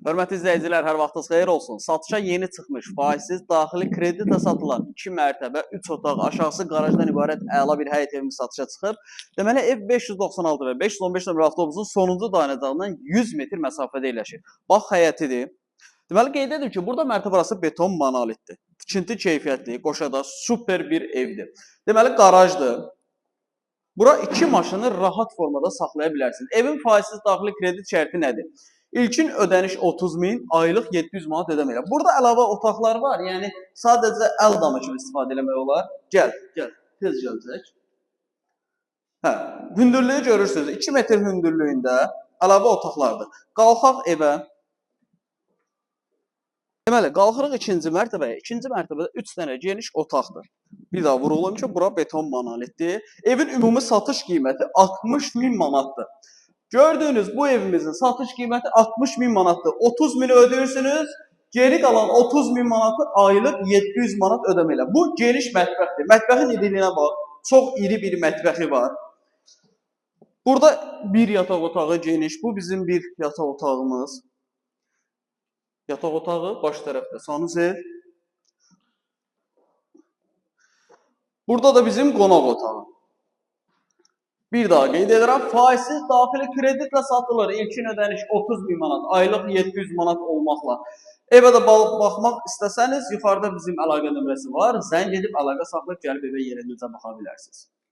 Hörmətli izləyicilər, hər vaxtınız xeyir olsun. Satışa yeni çıxmış faizsiz daxili kreditlə satılan 2 mərtəbə, 3 otaq, aşağısı qarajdan ibarət əla bir həyət evimiz satışa çıxıb. Deməli, ev 596 və 515 nömrə avtobusun sonuncu dayanacağından 100 metr məsafədə yerləşir. Bax, həyətidir. Deməli, qeyd edim ki, burada mərtəbə arası beton monolitdir. Tikinti keyfiyyətli, qoşada super bir evdir. Deməli, qarajdır. Bura 2 maşını rahat formada saxlaya bilərsiniz. Evin faizsiz daxili kredit şərti nədir? İlkin ödəniş 30.000, aylıq 700 manat ödəməklə. Burada əlavə otaqlar var, yəni sadəcə əl damı kimi istifadə eləmək olar. Gəl, tez gələcək. Hə, hündürlüyü görürsünüz, 2 metr hündürlüyündə əlavə otaqlardır. Qalxaq evə. Deməli, qalxırıq ikinci mərtəbəyə. İkinci mərtəbədə 3 dənə geniş otaqdır. Bir daha vurulun ki, bura beton monolitdir. Evin ümumi satış qiyməti 60.000 manatdır. Gördüyünüz bu evimizin satış qiyməti 60.000 manatdır. 30.000'i ödəyirsiniz, geri qalan 30.000 manatı aylıq 700 manat ödəməklə. Bu geniş mətbəxdir. Mətbəxin iriliyinə bax, çox iri bir mətbəxi var. Burada bir yataq otağı geniş, bu bizim bir yataq otağımız. Yataq otağı baş tərəfdə sanuzel. Burada da bizim qonaq otağı. Bir daha qeyd edirəm, faizsiz daxili kreditlə satılır. İlkin ödəniş 30.000 manat, aylıq 700 manat olmaqla. Evə də baxmaq istəsəniz, yuxarıda bizim əlaqə nömrəsi var. Zəng edib əlaqə saxlayıb gəlib evə yerindəcə baxa bilərsiniz.